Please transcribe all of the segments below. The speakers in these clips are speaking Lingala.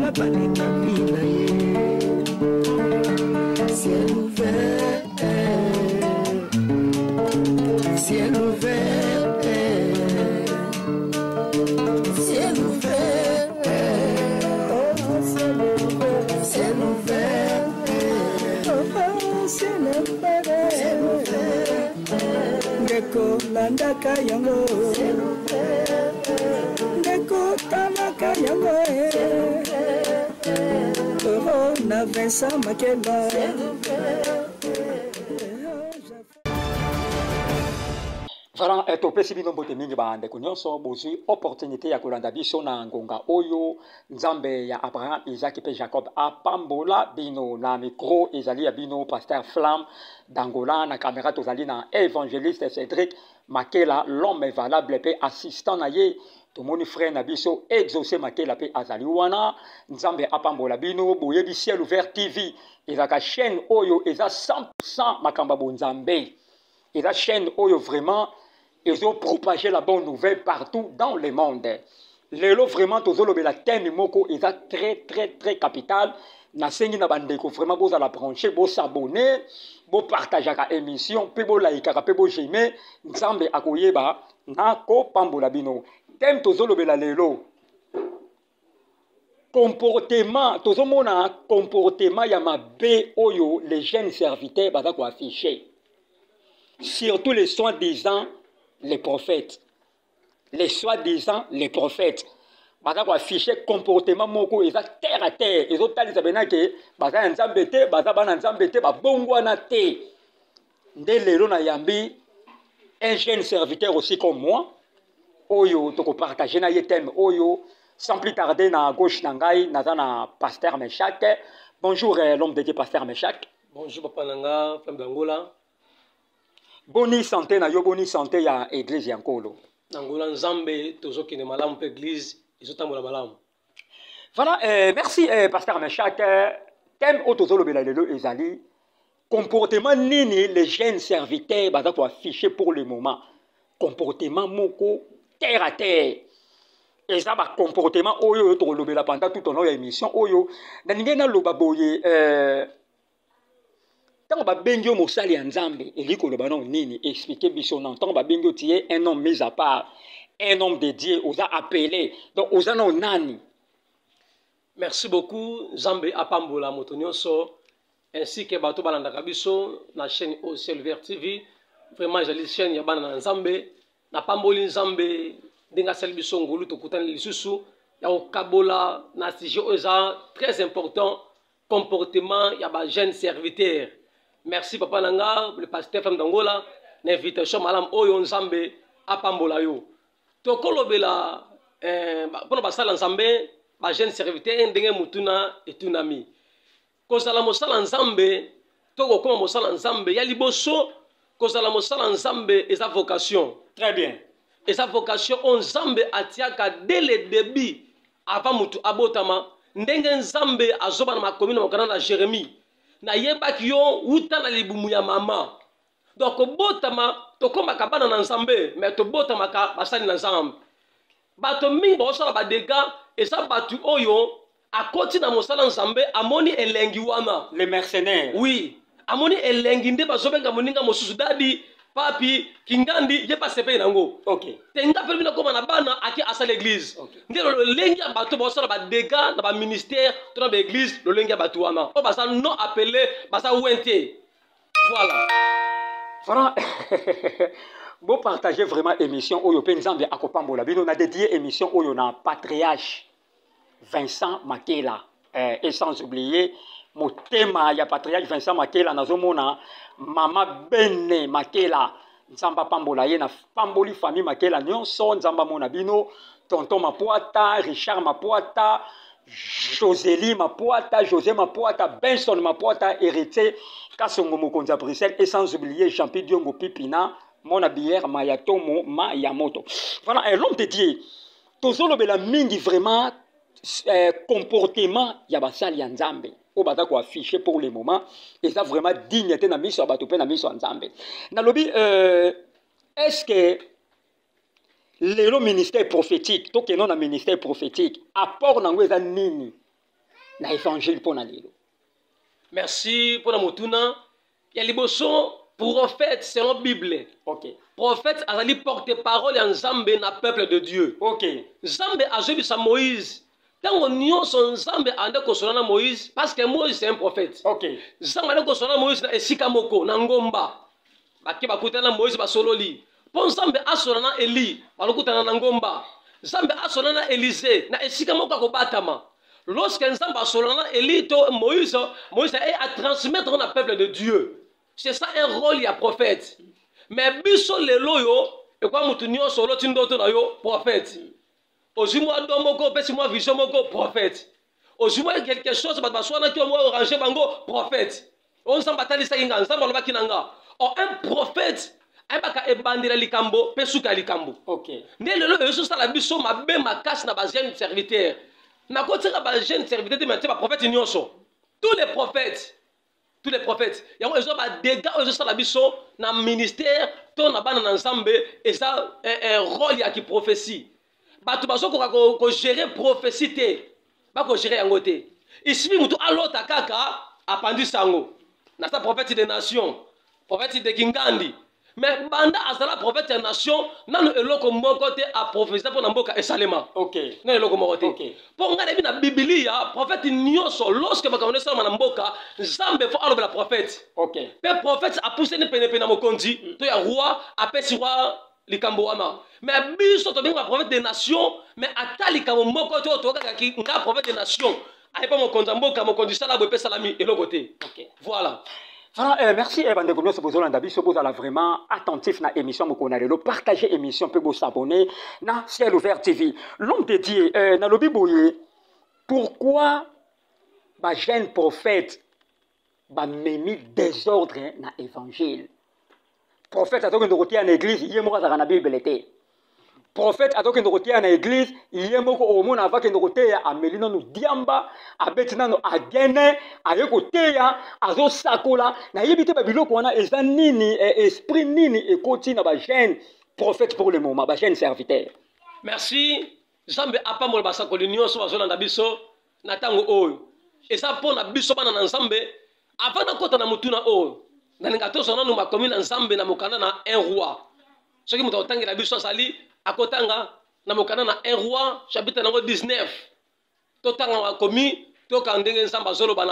Ciel ouvert, ciel ouvert, ciel ouvert, ciel ouvert, ciel ouvert, Ngeko landaka yango, Ngeko tamaka yango, na Vincent Makeba. Voilà, topesi bino mbote mingi bandeko nyonso bozwi opportunité ya kolanda biso na ngonga oyo nzambe ya Abraham, Isaac pe Jacob apambola bino. Na micro ezali ya bino Pasteur Flamme d'Angola, na caméra tozali na évangéliste Cédric Makela, l'homme valable pe assistant na ye tomoni frère na biso exaucé Makela pe azali wana. Nzambe apambola bino boyebi Ciel Ouvert TV ezaka chaîne oyo eza 100% makamba bonzambe, eza chaîne oyo vraiment ils ont propagé la bonne nouvelle partout dans le monde. Lelo vraiment tozolobela thème moko eza très capital. Na sengi na bandeko vraiment boza la brancher, bo s'abonner, bo partager ka émission, pe bo like ka pe bo j'aimer, nzambe akoyeba na ko pambola bino. Thème tozolobela lelo comportement, tozomona comportement ya mabe oyo les jeunes serviteurs baza ko afficher. Surtout les soi-disant les prophètes. Les soi-disant les prophètes. Baza ko afficher comportement moko eza terre à terre. Ezo talisa bena ke baza nzambe te, baza bana nzambe te, ba bongwana te. Nde lelo na yambi un jeune serviteur aussi comme moi. Oyo toko partager na ye thème oyo sans plus tarder na gauche na ngai naza na Pasteur Meshak. Bonjour l'homme de Dieu Pasteur Meshak. Bonjour papa nanga Flamme d'Angola. Boni santé na yo, boni santé ya église yankolo. Angola nzambe tozoki ne malamu pe église izotambola malamu. Voilà, merci Pasteur Meshak. Thème otozolobela lelo ezali comportement nini les jeunes serviteurs baza ko afficher pour le moment. Comportement moko terre à terre. Et ça ba comportement oyo tozolobela pendant tout ton émission oyo na ningena loba boye tant ba bengyo mosali ya nzambe eliko loba non nini expliquer biso non tant ba bengyo tie un homme mis à part, un homme de Dieu osa appelé donc osa non nani. Merci beaucoup Nzambe apambola moto nyonso ainsi que bato balandaka biso na chaîne au Ciel Ouvert TV. Vraiment jali chaîne ya bana na nzambe na pamboli nzambe denga sel biso ngolu to kutani lisusu ya okabola na sujet oza très important comportement ya ba jeune serviteur. Merci papa nanga le pasteur Flamme d'Angola na invitation malam oyo nzambe apambola yo tokolobela pona basala nzambe ba jeune serviteur ndenge mutuna etunami kozala mosala nzambe toko koma mosala nzambe ya liboso kozala mosala nzambe eza vocation. Très bien. Eza vocation on nzambe atiaka dès le début avant mutu abotama ndenge nzambe azoba na makomino makana na Jérémie na yebaki yo uta na libumu ya mama donc botama tokomaka bana na nzambe mais tobotamaka basali na nzambe bato mingi bosala badega eza batu oyo akoti na mosala nzambe amoni elengi wana les mercenaires. Oui, amoni elengi nde bazobenga moninga mosusu dadi papi kingandi ye pas sepe nango. OK. Tenga permis na koma na bana aki asa l'église. Okay. Ngelo lengi ya bato bosala ba dega na ba ministère to na ba église lo lengi ya bato wana. O basa non appelé basa wente. Voilà. Voilà. Bon partager vraiment émission oyo pe nzambe akopambola bino na dédié émission oyo na patriarche Vincent Makela et sans oublier motema ya patriarche Vincent Makela nazomona mama Bene Makela nzamba pambola ye na pamboli famille Makela nyonso nzamba mona bino tonton Mapuata, Richard Mapuata, Josélie Mapuata, José Mapuata, Benson Mapuata, héritier Kasongo Mokonza Bruxelles et sans oublier Jean-Pierre Diongo Pipina, Mona Bière Mayatomo Mayamoto. Voilà, l'homme de Dieu. Tozolo bela mingi vraiment comportement ya basali ya nzambe o bata ko afficher pour le moment et ça vraiment dignité na miso bato pe na miso nzambe na lobi est-ce que le ministère prophétique to que non na ministère prophétique apport nango eza nini na évangile pour Nalilo. Merci pour la motuna. Il y a liboso prophète selon la Bible. Ok. Prophète a dit porte-parole en Zambé na peuple de Dieu. Ok. Zambé a joué sa Moïse. Quand on y a son Zambé a dit que Moïse, parce que Moïse c'est un prophète. Ok. Zambé a dit que Moïse na esikamoko na ngomba. Baki bakuta na Moïse ba sololi. Pon Zambé a solana Eli, bakuta na ngomba. Zambé a solana Élisée na esikamoko ko batama. Lorsque Zambé a solana Eli to Moïse a transmettre au peuple de Dieu. C'est ça un rôle, il y a prophète. Mais biso le loyo, et quoi moutunio solo tindoto na yo prophète. Ozimo domoko pesi moi vision moko prophète. Ozimo quelque chose ba baswana ki moi orange bango prophète. On s'en batali sa kinga, s'en baloba kinanga. Oh un prophète, un baka ebandira likambo, pesuka likambo. OK. Ne le loyo so sala biso mabe makasi na ba jeune serviteur. Na kotira ba jeune serviteur de maintenant prophète nyonso. Tous les prophètes il y a des dégâts aux biso na ministère ton na bana ensemble et ça un rôle qui prophétie batu baso ko gérer prophétie té ba ko gérer yango té ici mutu alota kaka apandu sango na sa prophète des nations prophète de Kingandi mais banda azala prophète des nations nanu eloko moko té a prophétiser pour mboka esalema. OK. Na eloko moko té. OK. Pour ngana na Biblia prophète nyonso lorsque bakamone sa na mboka Nzambe fo aloba la prophète. OK. Pe prophète a poussé ne pene na mokonzi to ya roi a pesi roi likambo wana. Mais biso to benga prophète des nations mais atali kamo moko to kaka ki nga prophète des nations. Aye pa mokonza mboka mokonzi sala bo pe salami eloko té. OK. Voilà. Voilà, merci Bandeko Nyonso bozolanda biso bozala vraiment attentif na émission mokona lelo partager émission pe bo s'abonner na Ciel Ouvert TV. L'homme de Dieu na lobi boye pourquoi ba jeune prophète ba memi désordre na évangile. Prophète a donc de en église yemo ka na Bible té. Prophète a donc de en église yemo ko omona ava ke ndokote ya amelina no diamba abetina no agene ayekote ya azo sakola na yebite ba biloko wana eza nini esprit nini ekoti na ba jeune prophète pour le moment ba jeune serviteur. Merci Zambe apambola basakoli nyonso bazolanda biso na tango oyo eza pona biso bana na Nzambe avant kota na mutuna oyo na ninga to sona no makomi na Nzambe na mokana na un roi soki muto otangela biso sali akotanga na mokana na un roi chapitre nango 19 totanga makomi toka ndenge Nzambe azoloba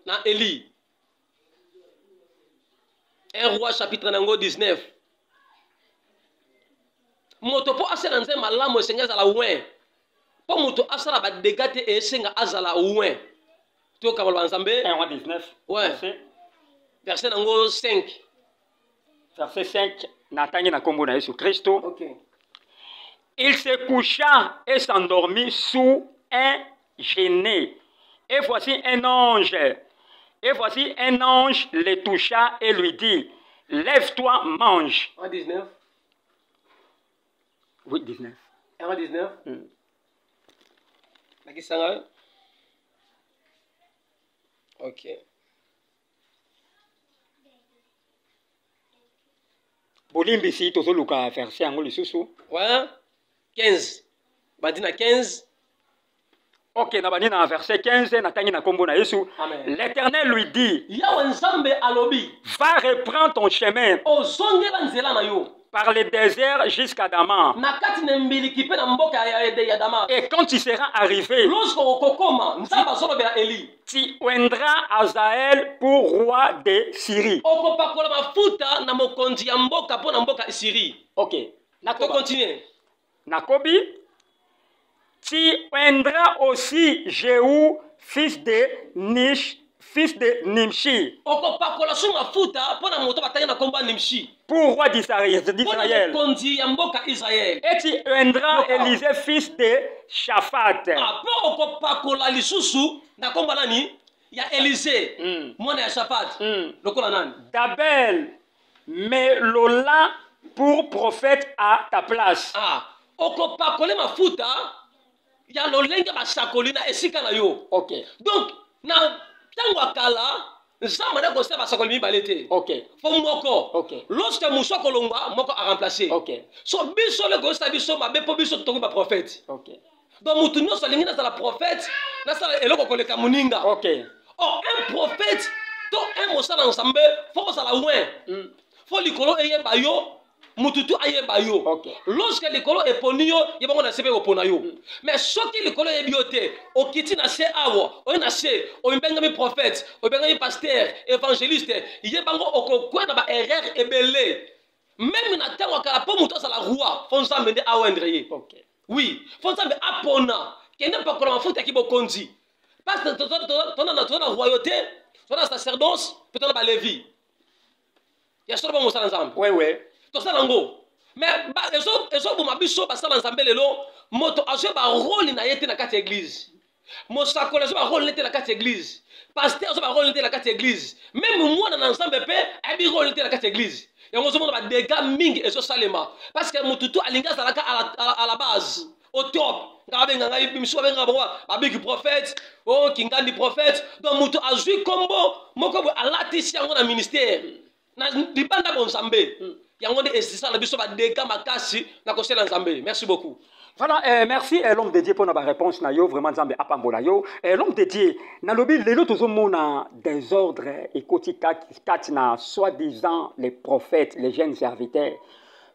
na Eli. Un roi chapitre nango 19 moto po asala nze malamu esenga azala ouin po moto asala ba dégâts te esenga azala ouin toka baloba Nzambe 1 roi 19 ouais verset nango 5 verset 5 natangi na kombo na Yesu Kristo. OK. Il se coucha et s'endormit sous un genêt. Et voici un ange le toucha et lui dit, lève-toi, mange. 1:19. Oui, 19. 1:19. Nakisanga. OK. Bolimbisi tozoluka verset yango lisusu. Ouais. 15. Badina 15. Ok, na bani na verset 15 natangi na kombo na Yesu. Amen. L'Éternel lui dit, Yawe Nzambe alobi, va reprendre ton chemin ozongela nzela na yo par le désert jusqu'à Damas. na kati na mbiliki pe na mboka ya Damas. Et quand tu seras arrivé, Lorsque okokoma Nzambe azolobela Eli, tu oindras Azaël pour roi de Syrie. okopakola mafuta na mokonzi ya mboka po na mboka Syrie. Ok, To nakoba. continue. Nakobi, tu oindras aussi Jéhu, fils de Nimshi, Okopakola so mafuta po na moto batangi na komba Nimshi. pour roi d'Israël. Po na mokonzi ya mboka Israël. Et tu oindras Élisée, fils de Shaphat. Po okopakola lisusu na komba nani? Ya Élisée. Mwana ya Shaphat. Lokola nani? d'Abel, mais Lola pour prophète à ta place. Okopakole mafuta ya lolenge basakoli na esika na yo. Ok, Donc na tango akala Nzambe na kosa basakoli mibale te. ok, Fo moko. ok, Lorsque Moussa kolongwa moko a remplacé. ok, So biso le kosa biso mabe po biso tokoki ba prophète. ok. donc mutu nyonso alingi nazala prophète nasala eloko koleka moninga. Ok. Oh, un prophète to un mosala nzambe faut kozala loin. Faut likolo eyeba yo mututu ayeba yo. Okay. Lorsque likolo eponi yo yebango na sebe opona yo. Mais soki likolo yebi yo te okiti na se awo oye na se oyembengami prophète oyembengami pasteur évangéliste yebango okokwena ba erreur ebele. Même na tango kala po mutu azala roi fo nzambe nde awendre ye. Okay. Oui, fo nzambe apona kende pakola mafuta ki bokonzi. Parce que tu as la royauté, tu as la sacerdoce, puis tu as la lévi. Il y a seulement ça ensemble. Oui, oui. Tu as ça l'ango. Mais les autres, vous m'avez dit que ça ensemble, moto a joué un rôle dans la carte église. Mon sac a joué un rôle dans la carte église. Pasteur a joué un rôle dans la carte église. Même moi dans l'ensemble, a joué un rôle dans la carte église. Et on se demande des gars ming et ça salema. Parce que mon tuto a l'ingé à la base, au top. Babiki prophète, oh Kingandi prophète, donc mutu azui combo, moko alatisi yango na ministère. Na libanda bon Nzambe. Yango de esisa la biso ba deka makasi na kosela Nzambe. Merci beaucoup. Voilà, merci l'homme de Dieu pour notre réponse na yo vraiment Nzambe apambola yo. L'homme de Dieu na lobi lelo tozomona désordre ekoti kati na soi-disant les prophètes, les jeunes serviteurs.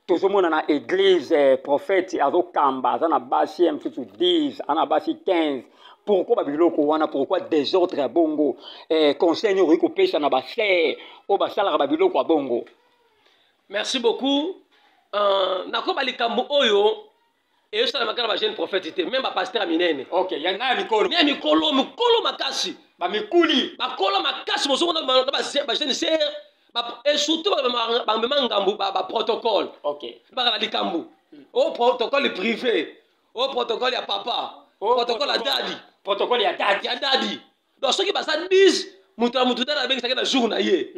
Tout le monde dans l'église, prophète, azokamba, azana basi mfutu 10, ana basi 15. Pourquoi babiloko wana, pourquoi désordre bongo? Conseil riko pesa na basé, o basala babiloko bongo. Merci beaucoup. Nako balikambo oyo et ça na makana ba jeune prophète même ba pasteur minene. OK, yana mikolo. Ya mikolo makasi. Ba mikuli. Ba kolo makasi mozo na ba jeune sœur. Et surtout, le protocole. Ok. Au protocole privé. Au protocole à papa. Au protocole à daddy. Protocole à daddy. Donc, ceux qui passent 10, mutu avec ça jour na ye.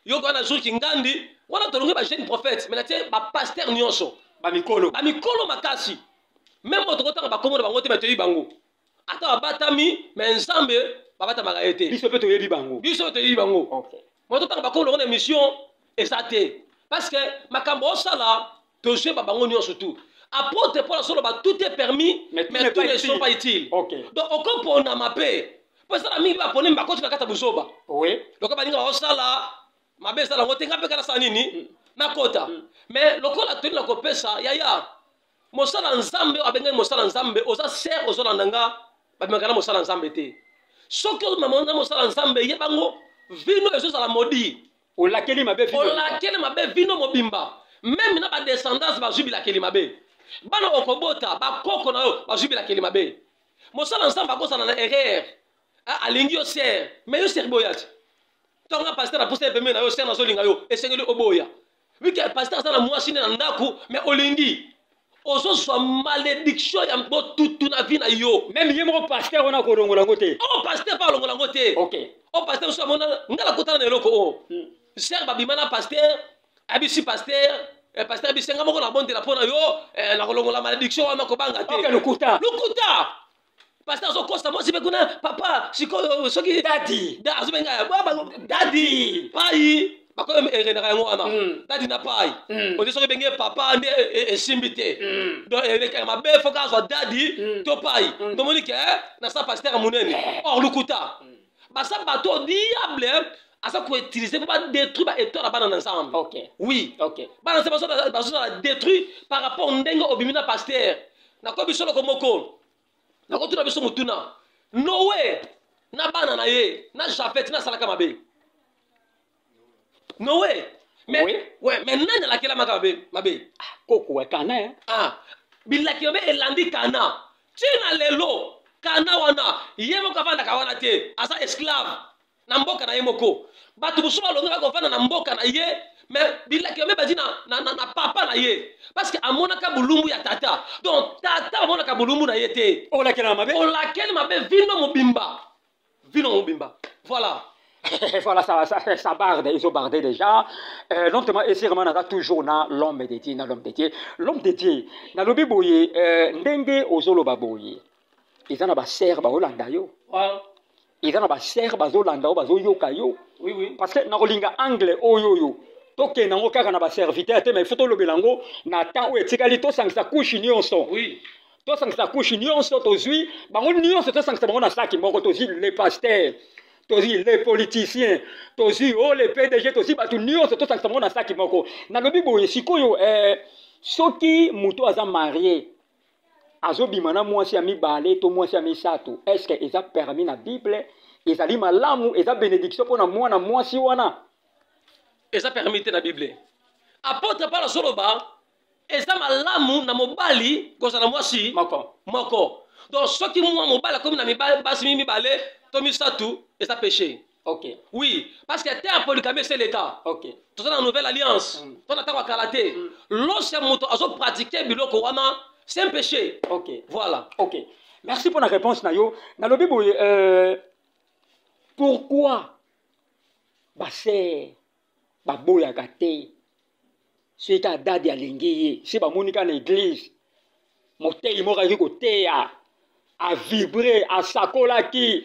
Yo ko na jour kingandi, wana tolongi ba jeune prophète, mais na tie ba pasteur nyonso. Ba mikolo makasi. Même votre kota ba komo bango te meteli bango. Ata batami, mais Nzambe ba batama été. Biso pe to yebi bango. Biso te yebi bango. OK. Moi, tout le temps, on a une mission et ça t'est. Parce que ma cambosa là, tu sais, surtout. Apôtre Paul solo, tout est permis, mais tout ne sont pas utiles. Okay. Donc, on comprend on a ma paix. Parce que la mine va prendre ma coach na kata buzoba. Oui. Donc, on va ça là, ma baisse là, on tenga pe kana sanini, na kota. Mais le col a tenu la copesa, ya. Mosala Nzambe, abenga mosala Nzambe, osa ser osa nanga, ba mekana mosala Nzambe te. Soko maman mosala Nzambe, yebango. Vino ezo la modi. O lakeli mabe vino. O lakeli mabe vino mobimba. Même na ba descendance ba jubi lakeli mabe. Bana okobota ba koko na yo ba jubi lakeli mabe. Mosala ensemble ba na erreur. Alingi yo ser, mais yo ser boyat. Tonga pasteur a poussé peme na yo ser na zolinga yo, esengeli oboya. Oui que pasteur ça na mwasi na ndaku, mais olingi. Ozo so malédiction ya mbotutu na vie na yo. Même yemo pasteur on a ko longola ngote. Oh pasteur pas longola ngote. OK. Oh pasteur so mona ngala kotana na eloko o. Ser babimana pasteur, abisi pasteur, pasteur bisenga moko na bonde la pona yo, na kolongola malédiction wana ko banga te. OK, lukuta. Pasteur so kosta mo sibe kuna papa, siko soki daddy. Da azubenga baba daddy. Pai. Bako erena yango wana. Daddy na pai. O de soki benge papa nde esimbite. Donc avec ma be foka so daddy to pai. Donc monique na sa pasteur munene. Or lukuta. Basa bateau diable asa ko utiliser pour détruire ba état là bas ensemble. OK. Oui. OK. Bana c'est pas la détruire par rapport ndengo obimina pasteur. Na ko biso ko moko. Na ko tuna biso mutuna. No way. Na bana na ye, na Jafet na salaka mabe. No way. Mais oui. Ouais, mais nani la kela makabe mabe. Koko wa kana hein. Bilaki obe elandi kana. Tina lelo. Kana wana yemo kavanda kawana te asa esclave na mboka na yemoko batu busuma longa kovanda na mboka na ye mais bilaki me badina na papa na ye parce que amona ka bulumbu ya tata donc tata amona ka bulumbu na ye te o la kena mabe vino mobimba voilà. Voilà, ça barde, ils ont bardé déjà. Notamment, et c'est vraiment toujours dans l'homme de Dieu, l'homme de Dieu, dans le biboye, ndenge ozolo baboye. Ils en ont serre bazolanda yo. Ils en ont serre bazolanda yo bazoyoka yo. Oui oui. Parce que na kolinga angle oyo. Toke na ngokaka na ba serviteur te mais photo lobelango na temps où etikali to sangisa couche nyonso. Oui. to sangisa couche nyonso tozui bango nyonso to sangisa bango na saki moko tozui les pasteurs tozui les politiciens tozui les PDG tozui bato nyonso to sangisa bango na saki moko nalobi boye sikoyo soki muto aza marié azobima na mwasi ya mibale to mwasi ya misato est-ce que eza permis na Bible ezali malamu eza bénédiction mpona mwana mwasi wana eza permis te na Bible apôtre Paul soloba eza malamu na mobali kozala mwasi moko donc soki mwa mobali akomi na basi mibale to misato eza péché. Ok. Oui, parce que terre polygamie c'est l'état. Ok. Tout ça dans la nouvelle alliance. Ton attend à kalaté. Lorsque moto a pratiqué biloko wana, c'est un péché. Ok. Voilà. Ok. Merci pour la réponse Nayo. Nalobi pourquoi basé baboya gâté c'est à dadi alingiye c'est ba monika na église motei moko ki koteya a vibrer a sakolaki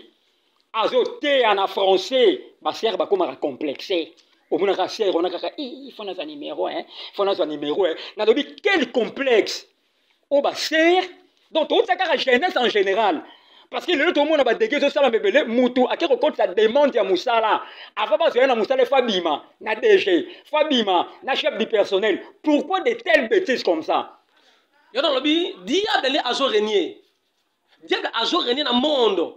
azoteya na français basere bakomaka complexé omonaka sere on a kaka il faut na numéro faut na numéro nalobi quel complexe o basere donc tout ça kaka jeunesse en général. Parce que le tout le monde a dégué sur la mebele mutu a quelque chose sa demande ya musala avant pas na musala Fabima na DG Fabima na chef du personnel pourquoi de telles bêtises comme ça yo dans le bi diable a régné diable a régné dans le monde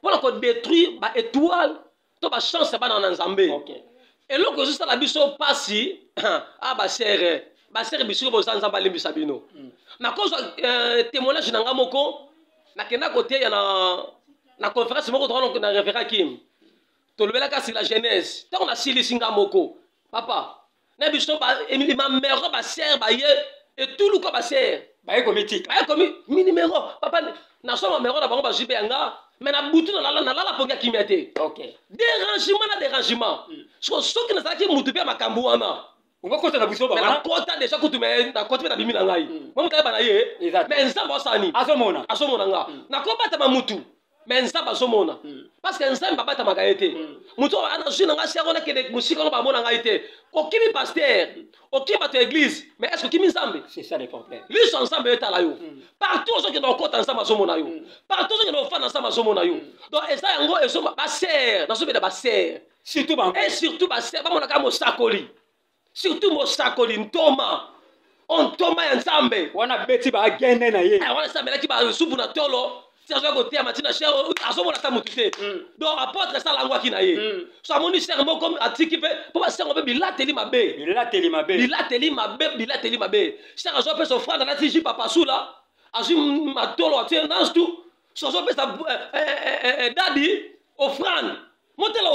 pour qu'on détruire ba étoile to ba chance ba na Nzambe. OK et là que juste la biso passi ah ba serre biso bo Nzamba limbisa bino na cause témoignage na ngamoko nakenda côté ya na conférence moko to na référent Kim to lobela ka sur la jeunesse tant on a sili singa moko papa na biso ba ma mère ba sœur ba ye et tout le ko ba sœur ba ye comité ba ye comité mi numéro papa na so ma mère na bango ba jibe yanga mais na butu na la ponga kimete. OK dérangement so que na saki mutu pe makambu wana on va côté na biso ba na kota déjà ko tu me na kota na bimi na ngai mo mutaya bana ye mais nzamba osani azomona nga na ko bata mamutu mais nzamba azomona parce que nzamba bata magaete mutu ana jina nga sero na kede musika no ba mona ngai te okimi pasteur okimi bato église mais est-ce que kimi nzambe c'est ça le problème lui son nzambe etala yo partout ce que na kota nzamba azomona yo partout ce que na ofana nzamba azomona yo donc eza yango ezoma ba ser na sobe da ba ser surtout ba et surtout ba ser ba mona ka mo sakoli surtout mosakoli ntoma on toma ya nzambe wana beti ba gene na ye wana nzambe laki ba supu na tolo serge ko tia matina cher azomona ta mutute donc apôtre ça langwaki na ye so amoni ser mo comme atiki pe po ba ser mo be bilateli mabe ser azo pe so franda na tiji papa sula azu matolo atie nanstu so zo pe sa dadi offrande motelo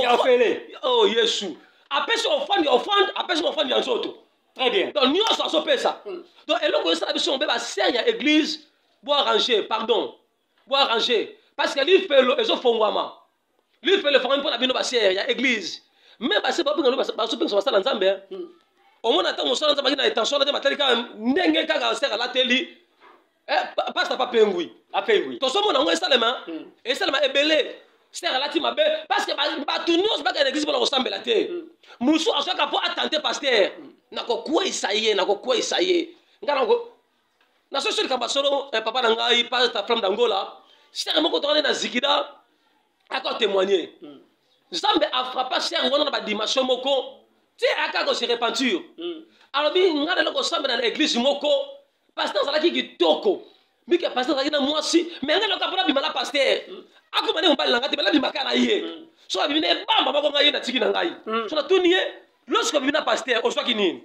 oh yesu apesi offrande apesi offrande ya nzoto. Très bien. Donc nous on s'en fait ça. Donc et là ça biso on be ba serre ya église bois ranger parce que lui fait le ezo fongwama lui fait le fongwama pour la bino ba serre ya église mais ba se ba binga ba so pinga basala nzambe au moins attend on sala nzambe na intention na matali ka ndenge kaka serre la teli pasteur pas pengui apengui to so mona ngo esalema ebele serre la ti mabe parce que ba tunos ba ka église pour ressemble te musu asoka pour attenter pasteur nako kwa isaye ngana ngo na so sur kamba solo papa na ngai pasteur from d'Angola serre moko to na zikida akko témoigner Nzambe a frappé serre wana na ba dimension moko ti aka ko se repentir alors bi ngana loko sambe na église moko pasteur zalaki kitoko mike pasteur zalaki na mwasi mais ngana loko pour bimala pasteur ako mane mbali na ngati bala bimaka na ye so abimine bamba bako ngai na tiki na ngai so na tunie lorsque bimina pasteur o swaki nini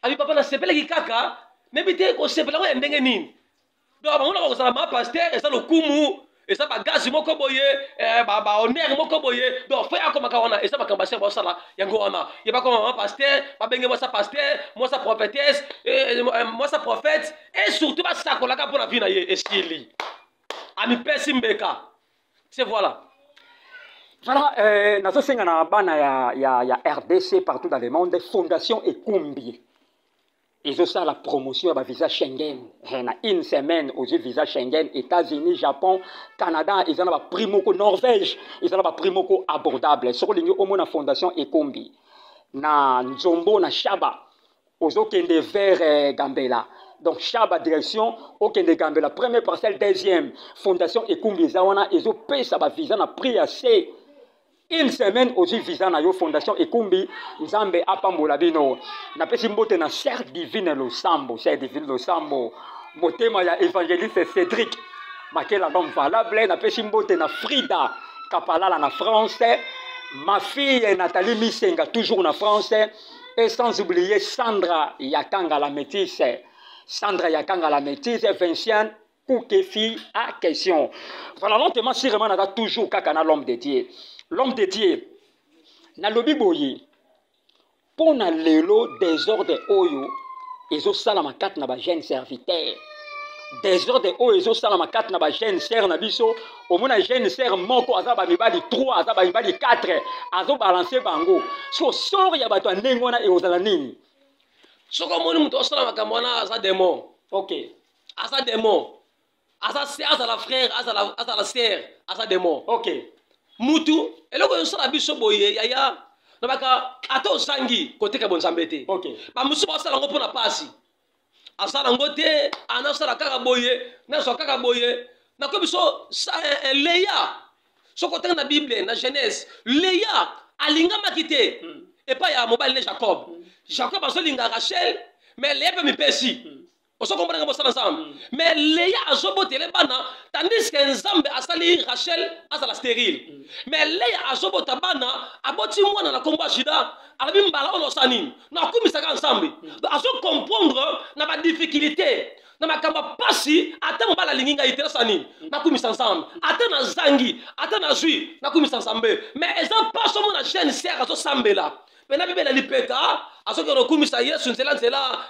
abi papa na sepele ki kaka nebite ko sepele ko ndenge nini do ba mona ko sala ma pasteur esa lokumu esa ba gazi moko boye ba honneur moko boye do fa akomaka wana esa bakamba se ba sala yango wana ye ba ko ma pasteur ba benge mo sa pasteur mo sa prophétesse mo sa prophète et surtout ba sakolaka pour la vie na ye eskili ami pesi mbeka c'est voilà. Voilà, nous avons il y a RDC partout dans le monde, Fondation Ekumbi. Ils ont ça la promotion de visa Schengen. Une semaine aux visa Schengen, États-Unis, Japon, Canada, ils ont la primoko Norvège, ils ont la primoko abordable. Sur le niveau de la Fondation Ekumbi, na Nzombo, na Shaba, aux autres vers Gambela. donc chaba direction okende gambe la première parcelle deuxième fondation ekumbi ezawana ezopesa ba visa na prix assez une semaine aussi visa na yo fondation ekumbi nzambe apambola bino na pesi mbote na Sœur Divine Losambo motema ya évangéliste Cédric makela l'homme valable na pesi mbote na Frida Kapalala na France, ma fille Nathalie Misenga toujours na France, et sans oublier Sandra Yakanga la métisse, Vinciane Koukefi à question. Voilà, lentement, si vraiment on a toujours kakana l'homme de Dieu. L'homme de Dieu, na lobi boyi, pour na lelo désordre oyo, ezo salama kat na ba jeune serviteur. Désordre oyo ezo salama kat na ba jeune sœur na biso, au moins jeune sœur moko azaba mibali 3, azaba mibali 4, azo balancer bango. So sort ya bato ndengona e ozala nini? Soko moni muto salama kamona aza démon. OK. Aza démon. Aza la frère, aza la sœur, aza démon. OK. Mutu eloko yo sala biso boye yaya na baka ato sangi côté ka bonzambete. OK. Ba musu ba sala ngo pona pasi. Asala ngote anasala kaka boye na so kaka boye na ko biso Léa so côté na Bible na Genèse Léa alinga makite et pas ya mobile ne Jacob. Jacob azolinga Rachel mais Léa pe mipesi. On se comprend ensemble. Mais Léa a zobotele bana tandis que Nzambe asali Rachel azala stérile. Mais Léa a zobota bana aboti mwana na komba Juda alabi mbala ono sani. Na kumisaka ensemble. Azo comprendre na ba difficulté. Na makamba pasi ata mbala linginga itera sani. Na kumisa ensemble. Ata na zangi, ata na zui, na kumisa ensemble. Mais ezan pas somo na jeune sœur azo sambela. Mais na Bible lipeka asoki rokumisa Yesu nzela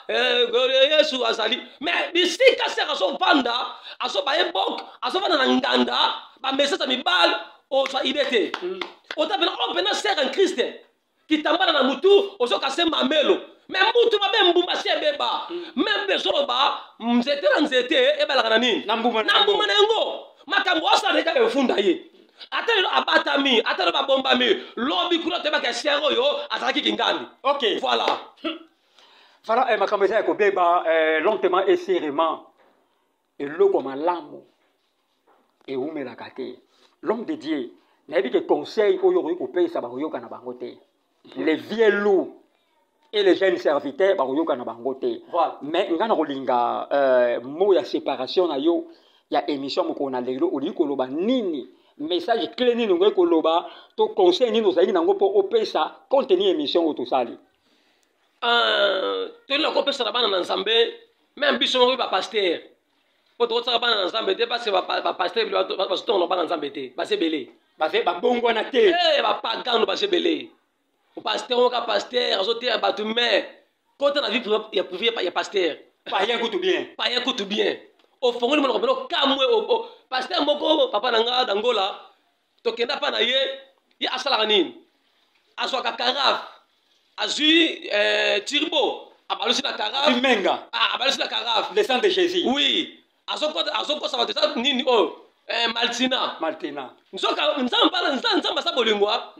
Yesu azali mais bisika sera so vanda aso ba ebok aso vanda na nganda ba message mibal o so idete o tabena opena sera en Christ ki tambana na mutu o so kase mamelo mais mutu ba mbumba se beba même bezoro ba mzete na nzete e bala nini na mbuma nengo makambo asa reka be funda ye atelo abatami atelo babombami lobi kuna teba ka sero yo ataki kingandi. OK, voilà. Voilà makambo ya ko beba lentement et sérieusement et loko malamu et umela kate l'homme de Dieu na bi que conseil oyo ko pesa ba yoka na bango te les vieux loups et les jeunes serviteurs ba yoka na bango te. Voilà. Mais ngana kolinga mo ya séparation na yo ya émission moko na lelo oli ko loba nini message clé nini ngoy ko loba to conseil nini ozali nango po opesa contenu émission otosali. Toli na kopesa na bana na Nzambe même biso moko ba pasteur po to tsaka bana na Nzambe te parce ba pasteur ba sto na bana na Nzambe te ba sebele ba bongo na te ba pagano ba sebele o pasteur ka pasteur azote ba tu mais côté na vie ya pasteur pas rien coûte bien o fongoli mo ko kamwe o pasteur moko papa na nga dangola to kenda pa na ye asala nini aswa ka karaf azui Tirbo abalusi na carafe menga abalusi na carafe le sang de Jésus. Oui azoko ça va ça nini Maltina nzoka nzamba sa bolingwa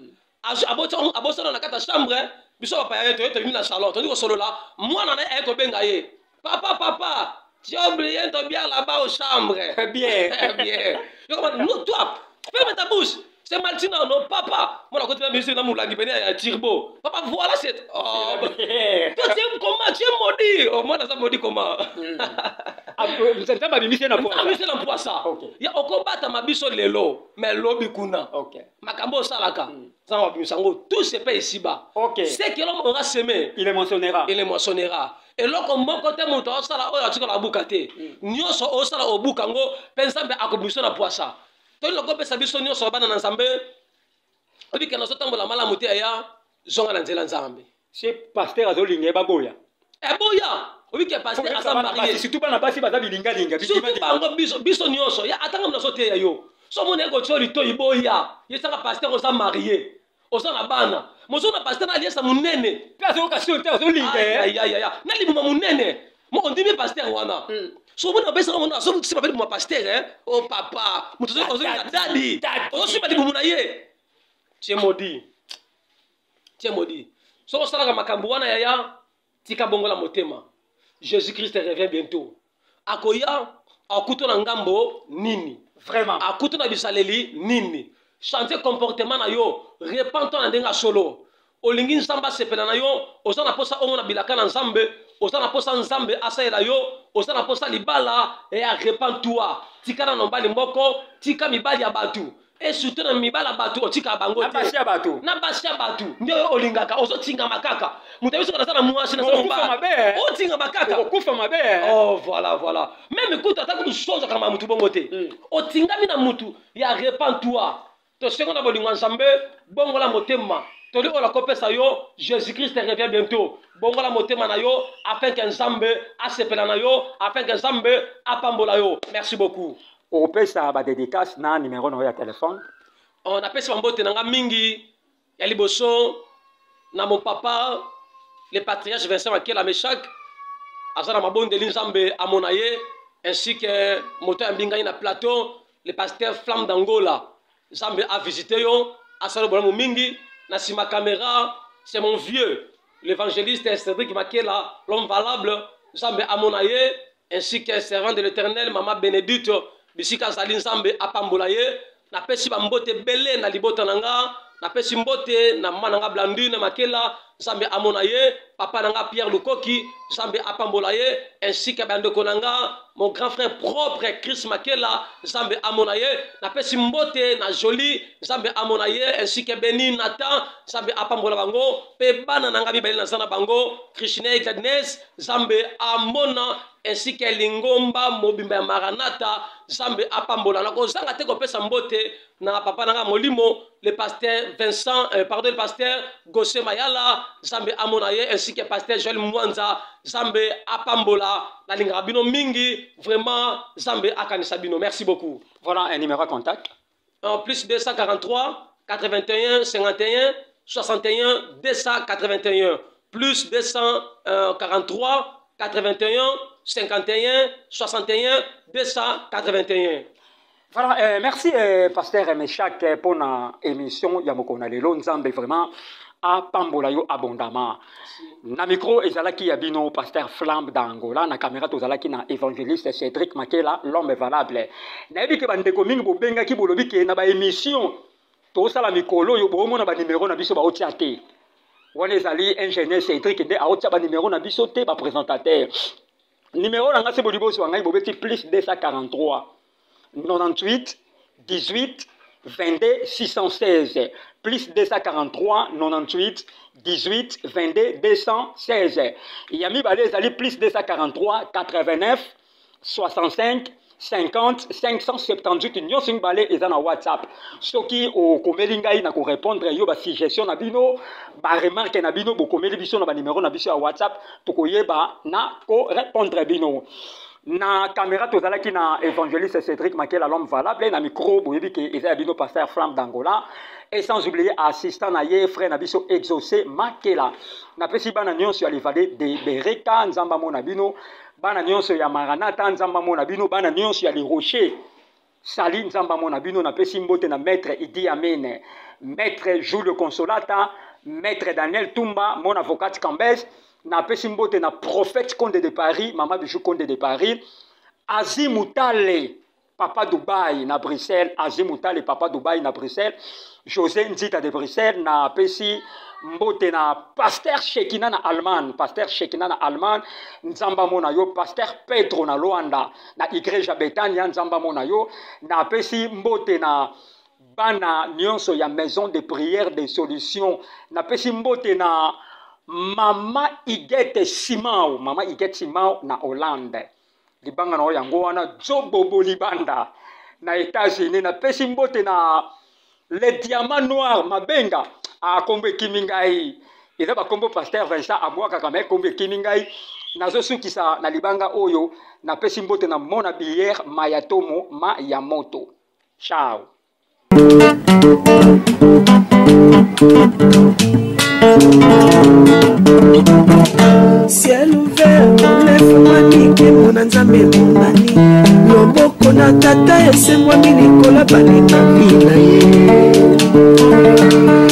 abosana na kata chambre biso papa ya to na salon to ndiko solo la mwana na eko benga ye papa tu as oublié ton bien là-bas au chambre. Bien. Non, toi, ferme ta bouche. C'est Maltina, non, papa. Moi, la côté de la musique, je suis à Tirbo. Papa, voilà cette. Oh, toi, tu es comment? Tu es maudit. Oh, moi, je suis maudit comment? Vous êtes pas mis na poisa. Mis na poisa. Ya okobata mabiso lelo, mais lobi kuna. OK. Makambo salaka. Sans bisango, tout se paye ici-bas. OK. C'est que l'homme aura semé. Il les moissonnera. Et lorsqu'on m'a côté mon temps, ça là, on a tiré la boucate. Nous sommes au sala au boucango, pensant à commission à poissa. Toi, le groupe Sabiso, nous sommes dans l'ensemble. Et puis, quand nous sommes la malamouté, zonga na nzela nzambe. C'est pasteur azolinga baboya. Boya. Oui, que pasteur asa marié. Surtout pas na basi baza bilinga linga. Surtout bango biso nyonso. Ya atanga mna sote ya yo. So mon ego choli to iboya. Yesanga pasteur osa marié. Osa na bana. Mozo na pasteur na aliesa munene. Place occasion te azolinga. Ya. Na libuma munene. Mo on dit pasteur wana. So mon abesa mon so si pas mon pasteur oh papa. Mozo ozolinga daddy. Ozo pas libuma na ye. Tu es maudit. So osala makambo wana ya tika bongo la motema. Jésus-Christ revient bientôt. Akoya, akuto na ngambo nini. Vraiment. Akuto na bisaleli nini. Chanter comportement na yo, repentons na ndenga solo. Olingi nzamba sepela na yo, ozana posa ongo na bilaka na nzambe, ozana posa nzambe asaela yo, ozana posa libala et a repens-toi. Tika na nombali mboko, tika mibali ya batu. Et surtout na mibala batu otika bango te. Na basia batu. Ndio olingaka ozo tinga makaka. Mutabiso kana sana muashi na sana mbaya. O tinga makaka. Okufa mabe. Oh voilà. Même écoute ataka kusonza kama mtu bongo te. O tinga mina mtu ya repens-toi. To sekonda bolingo nzambe bongo la motema. Toli ola kopesa yo Jésus-Christ revient bientôt. Bongo la motema na yo afin que nzambe asepela na yo afin que nzambe apambola yo. Merci beaucoup. Au pesa ba dédicace na numéro na téléphone. On appelle ça mbote nanga mingi ya liboso na mon papa le patriarche Vincent Makela Meshak azana mabonde linzambe amonaye ainsi que moto mbinga na plateau le pasteur Flamme d'Angola. Zambe a visité yo asalo bola mingi na sima caméra c'est mon vieux l'évangéliste Cédric Makela l'homme valable Zambe amonaye ainsi que servant de l'Éternel Maman Bénédicte bisika zali nzambe apambola ye na pesi ba mbote belé na libota nanga na pesi mbote na mama nanga Blandine Makela nzambe amona ye papa nanga Pierre Lukoki nzambe apambola ye ainsi que bandeko nanga mon grand frère propre Chris Makela nzambe amona ye na pesi mbote na Jolie nzambe amona ye ainsi que Beni Nathan nzambe apambola bango pe bana nanga bibeli na zana bango Krishna Gladness nzambe amona ainsi que Lingomba Mobimba Maranatha Zambe apambola na kozanga te kopesa mbote na papa nanga Molimo le pasteur Vincent le pasteur Gosse Mayala Zambe amonaye ainsi que pasteur Joël Mwanza Zambe apambola na linga bino mingi vraiment Zambe akanisa bino merci beaucoup. Voilà un numéro de contact. En plus 243 81 51 61 281 plus 243 81 51 61 281. Voilà, merci pasteur Meshak pour l'émission Yamokona Lelo Nzambe vraiment à Pambolayo abondamment. Na micro ezalaki yabino pasteur Flamme d'Angola na caméra tozalaki na évangéliste Cédric Makela l'homme valable. Na yebi ke bandeko mingi bobenga ki bolobi ke na ba émission to sala mikolo yo bo mona ba numéro na biso ba otia te. Wana ezali ingénieur Cédric nde a otia ba numéro na biso te ba présentateur. Numéro là, c'est plus 243 98 18 22 616 plus 243 98 18 22 216. Yami Balé Zali plus 243 89 65 50 578 nyo sing balé eza na WhatsApp. Soki o komeli ngai na ko répondre yo ba suggestion na bino, ba remarque na bino bo komeli biso na ba numéro na biso ya WhatsApp to koyeba na ko répondre bino. Na caméra tozalaki na évangéliste Cédric Makela l'homme valable na micro boyebi ke eza bino pasteur Flamme d'Angola et sans oublier assistant na ye frère na biso exaucé Makela. Na pesi bana nyonso ya livade de Bereka nzamba mona bino bana nyonso ya Maranatha nzamba mona bino bana nyonso ya Les Rochers sali nzamba mona bino na pesi mbote na maître Idi Amen maître Jules Consolata maître Daniel Tumba mon avocat Cambès na pesi mbote na prophète Conde de Paris Mama Bijou Conde de Paris Azimutale Papa Dubaï na Bruxelles Azimutale Papa Dubaï na Bruxelles José Nzita de Bruxelles na pesi mbote na pasteur Shekina na Allemagne pasteur Shekina na Allemagne nzamba mona yo pasteur Pedro na Luanda na igreja Betania nzamba mona yo na pesi mbote na bana nyonso ya maison de prière de solution na pesi mbote na mama Igete Simao na Hollande libanga na yango wana Jobobo libanda na États-Unis na pesi mbote na le diamant noir mabenga a kombe kimingai eza ba kombo pasteur Vincent Abwaka kama kombe kimingai nazo sukisa na libanga oyo na pesi mbote na mona bière Mayatomo Mayamoto. Ciao. Ciel ouvert, lève-moi nique mon anzambe monani loboko na tata ese-moi milikola baninga bila ye.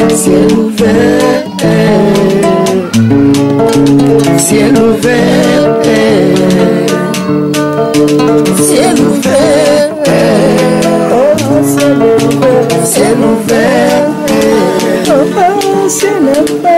Ciel ouvert, ciel ouvert. ciel ouvert, ciel ouvert, ciel ouvert, ciel ouvert.